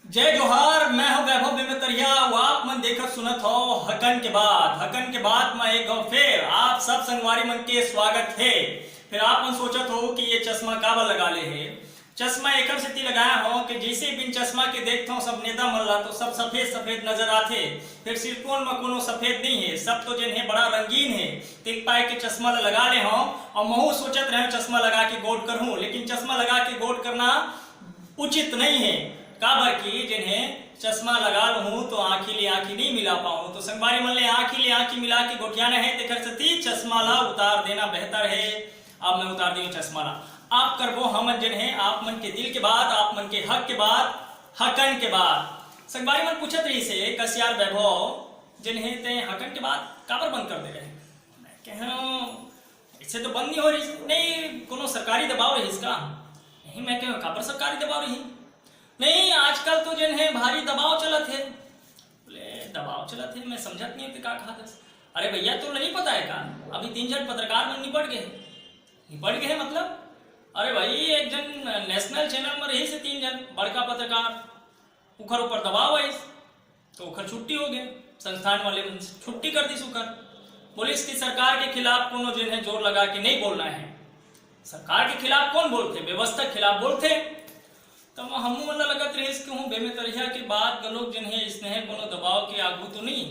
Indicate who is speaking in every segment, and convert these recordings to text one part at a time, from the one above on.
Speaker 1: जय जोहार। मैं हूं वैभव बेमेतरिया। वो आप मन देखत सुनत हो हकन के बाद मैं एक फिर आप सब संगवारी मन के स्वागत है। फिर आप मन सोचत हो कि ये चश्मा काबर लगा ले है। चश्मा एकर सेती लगाया हो कि जैसे बिन चश्मा के देखता हूँ सब नेता मन ला तो सब सफेद सफेद नजर आते। फिर सिरकोन में कोनो सफेद नहीं है, सब तो जिन्हें बड़ा रंगीन है। देख पाए के चश्मा लगा ले हो और महू सोचत रहे चश्मा लगा के गोड करूं, लेकिन चश्मा लगा के गोड करना उचित नहीं है। काबर की जिन्हें चश्मा लगा लूं तो आंखी ले आंखी नहीं मिला पाऊं, तो संगवारी मन ले आंखी ले आंखी मिला के गोठियाना है तेकर सती चश्मा ला उतार देना बेहतर है। अब मैं उतार दी चश्मा ला। आप करबो हमन जिन्हें आप मन के दिल के बात, आप मन के हक के बात, हकन के बात। संगवारी मन पूछत रही से कसियार वैभव जिन्हें ते हकन के बात काबर बंद कर दे रहे। मैं कह इससे तो बंद नहीं हो रही, नहीं कोनो सरकारी दबाव रही इसका नहीं। मैं कह काबर सरकारी दबाव रही नहीं, आजकल तो जिन्हें भारी दबाव चलत है। बोले दबाव चलत है, मैं समझत नहीं कि का कहा। अरे भैया तो नहीं पता है का अभी 3 जन पत्रकार में निपट गए मतलब। अरे भाई एक जन नेशनल चैनल में रही से 3 जन बड़का पत्रकार उखर ऊपर दबाव आई तो उखर छुट्टी हो गए। संस्थान वाले छुट्टी कर दी सुखर। पुलिस की सरकार के खिलाफ कोनो जिन्हें जोर लगा के नहीं बोलना है। सरकार के खिलाफ कौन बोलते, व्यवस्था के खिलाफ बोलते। तो हम मन लगत रही हूँ बेमेतरिया के बाद गलोग जिन्हें स्नेह कोनो दबाव के आगू तो नहीं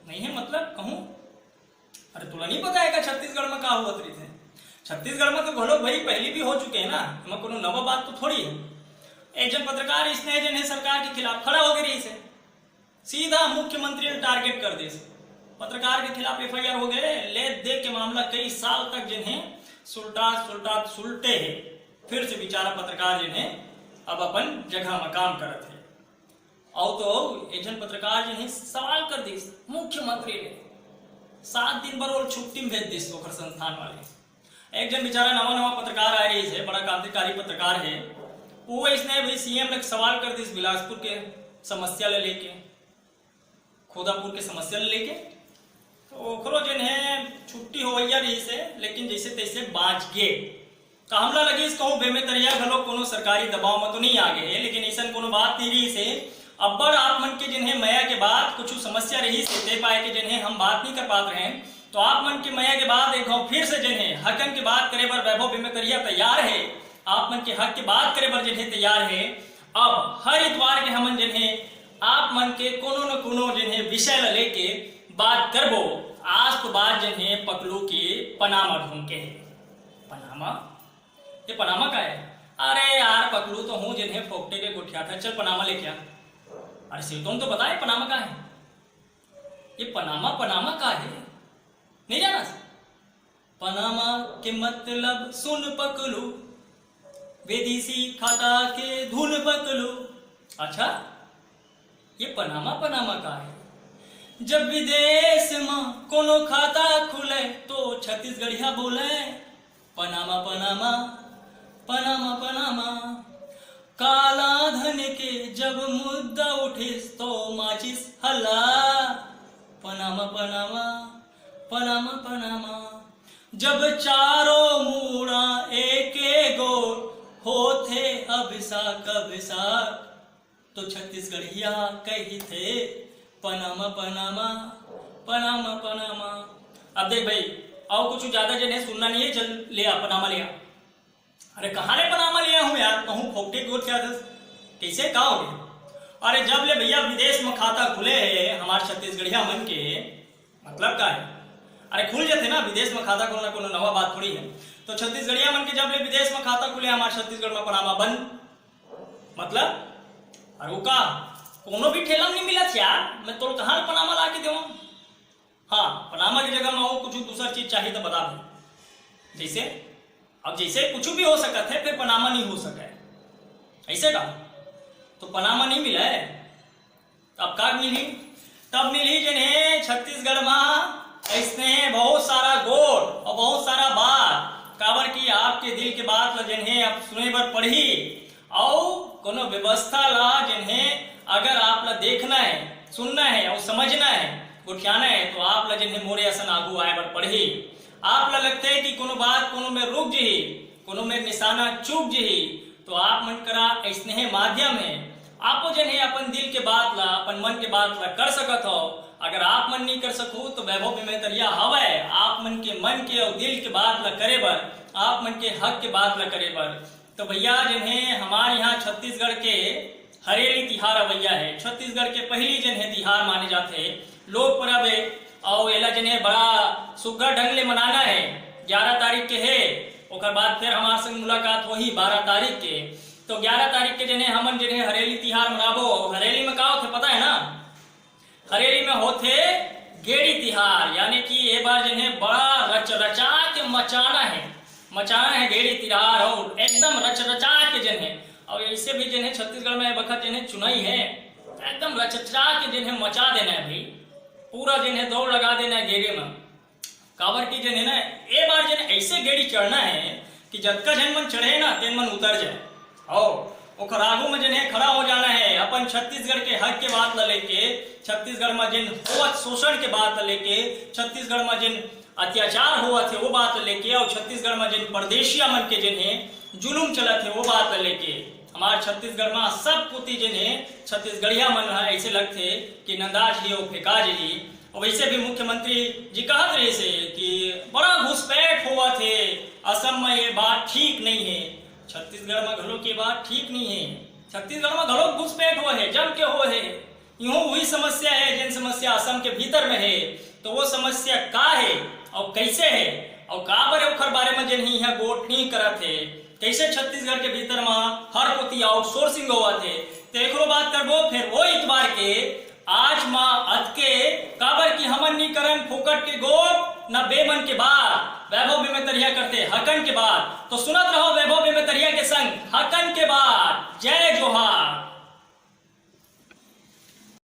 Speaker 1: है मतलब कहूँ। अरे तुला नहीं पता है का छत्तीसगढ़ में का हुआ थे। छत्तीसगढ़ में तो घलो भाई पहले भी हो चुके हैं ना, मैं कोनो नवा बात तो थोड़ी है। एक जन पत्रकार स्नेह जिन्हें सरकार के खिलाफ खड़ा हो गई से सीधा मुख्यमंत्री ने टारगेट कर दी। पत्रकार के खिलाफ FIR हो गए। ले दे के मामला कई साल तक जिन्हें सुलटे है। फिर से बेचारा पत्रकार जिन्हें अब अपन जगह में काम करत है। और तो एक जन पत्रकार जिन्हें सवाल कर दी मुख्यमंत्री ने 7 दिन पर छुट्टी में भेज दी संस्थान वाले। एक जन बेचारा नवा पत्रकार आ रही है, बड़ा क्रांतिकारी पत्रकार है। वो इसने भी CM ने सवाल कर दी बिलासपुर के समस्या ले लेके, खोदापुर के समस्या ले लेके। तो जिन्हें छुट्टी हो रही से, लेकिन जैसे तैसे बाँच गए। तो हमला लगी इस कहूँ बेमेतरिया घलो कोनो सरकारी दबाव में तो नहीं आ गए, लेकिन ऐसा कोनो बात नहीं रही से अब्बड़ आप मन के जिन्हें मया के बाद कुछ समस्या रही से दे पाए के जिन्हें हम बात नहीं कर पाते हैं। तो आप मन के मया के बाद एक फिर से जिन्हें हकन की बात करे बर वैभव बेमेतरिया तैयार है। आप मन के हक की बात करे बर जिन्हें तैयार है। अब हर इतवार के हमन जिन्हें आप मन के कोनो न कोनो जिन्हें विषय लेके बात करबो। आज तो बात जिन्हें पकड़ू के पनामा ढूंढ के है। ये पनामा का है। अरे यार पकड़ू तो हूँ जिन्हें फोकटे के गुठिया था, चल पनामा लेके आ। अरे सिलतों तो बताए पनामा का है। ये पनामा का है नहीं जाना। पनामा के मतलब सुन पकड़ू, विदेशी खाता के धुन पकड़ू। अच्छा ये पनामा का है। जब विदेश में कोनो खाता खुले तो छत्तीसगढ़िया बोले पनामा काला धन के जब मुद्दा उठे तो माचिस हल्ला। पनामा जब चारों मूड़ा एक गोर होते अभिषाक तो छत्तीसगढ़िया कही थे पनामा। अब देख भाई और कुछ ज्यादा जिन्हें सुनना नहीं है, चल ले आ पनामा लिया। अरे कहाँ ले पनामा लिया हूँ यार, कहूँ फोकटे गोल क्या कैसे का हो गया। अरे जब ले भैया विदेश में खाता खुले है हमारे छत्तीसगढ़िया मन के मतलब का है। अरे खुल जाते ना विदेश में खाता खोलना कोनो नवा बात थोड़ी है। तो छत्तीसगढ़िया मन के जब ले विदेश में खाता खुले हमारे छत्तीसगढ़ में पनामा बंद मतलब। अरे का कोनो भी ठेला नहीं मिला यार, मैं तो कहाँ पनामा ला के देवा। हाँ पनामा की जगह में कुछ दूसरा चीज चाहिए तो बता दे। जैसे अब जैसे कुछ भी हो सकता है फिर पनामा नहीं हो सका है ऐसे का। तो पनामा नहीं मिला है अब का मिली, तब मिली जिन्हें छत्तीसगढ़ में ऐसने बहुत सारा गोड़ और बहुत सारा बात काबर की आपके दिल के बात ला जिन्हें अब सुने बर पढ़ी और कोनो व्यवस्था ला जिन्हें अगर आप ला देखना है, सुनना है और समझना है, उठाना है तो आप ला जिन्हें मोरे असन आगू आए बर पढ़ी। आप ला लगते है कि कोनो बात कोनो में रुक जी, कोनो में निशाना चूक जी, तो आप मन करा स्नेह माध्यम है आपको जन है अपन दिल के बात ला, अपन मन के बात ला कर सकत हो। अगर आप मन नहीं कर सको तो वैभव विमेतरिया हवै आप मन के और दिल के बात ला करे बर, आप मन के हक के बात ला करे बर। तो भैया जन है हमारे यहाँ छत्तीसगढ़ के हरेली तिहार भैया है, छत्तीसगढ़ के पहली जन है तिहार माने जाते लोक पर्व है। और एला जन है बड़ा सुग्घर ढंग ले मनाना है। 11 तारीख के है, ओकर बाद फिर हमारे संग मुलाकात होही 12 तारीख के। तो 11 तारीख के जने हमन जने हरेली तिहार मनाबो। हरेली में का होथे पता है ना? हरेली में होथे गेड़ी तिहार, यानी कि ये बार जने बड़ा रच रचा के मचाना है गेड़ी तिहार, और एकदम रच रचा के जने। और ऐसे भी जने छत्तीसगढ़ में बखत जने चुनाई है, एकदम रच रचा के जने मचा देना है भाई, पूरा जने दौड़ लगा देना है गेड़ी में। काबर की जने ना ए बार जने ऐसे गेड़ी चढ़ना है कि जतका जन मन चढ़े ना तेन मन उतर जाए। और ओकर आगू में जने खड़ा हो जाना है, अपन छत्तीसगढ़ के हक के बात ला लेके, छत्तीसगढ़ में जिन होवत शोषण के बात ला लेके, छत्तीसगढ़ में जिन अत्याचार हुआ थे वो बात ला लेके, और छत्तीसगढ़ में जिन परदेशिया मन के जिन्हे जुलूम चला थे वो बात ला लेके। हमारे छत्तीसगढ़ में सब पुती जिन्हे छत्तीसगढ़िया मन ऐसे लगते कि नंदाज जी और फेकाज जी। और वैसे भी मुख्यमंत्री जी कहत रहे से कि बड़ा घुसपैठ हुआ थे, असम में ये बात ठीक नहीं है। छत्तीसगढ़ में घरों की बात ठीक नहीं है, छत्तीसगढ़ में घरों घुसपैठ हुआ है, जम के हुए है। यूं वही समस्या है जिन समस्या असम के भीतर में है। तो वो समस्या का है और कैसे है और का बरे ओखर बारे में जिन यहाँ गोट नहीं करत है, कैसे छत्तीसगढ़ के भीतर में हर कोती आउटसोर्सिंग हुआ थे। तो एक बात करबो फिर वो इतवार के आज माँ अद के काबर की हमन नी करन फोकट के गोप न बेमन के बाद वैभव विमेतरिया करते हकन के बाद। तो सुनत रहो वैभव विमेतरिया के संग हकन के बाद। जय जोहार।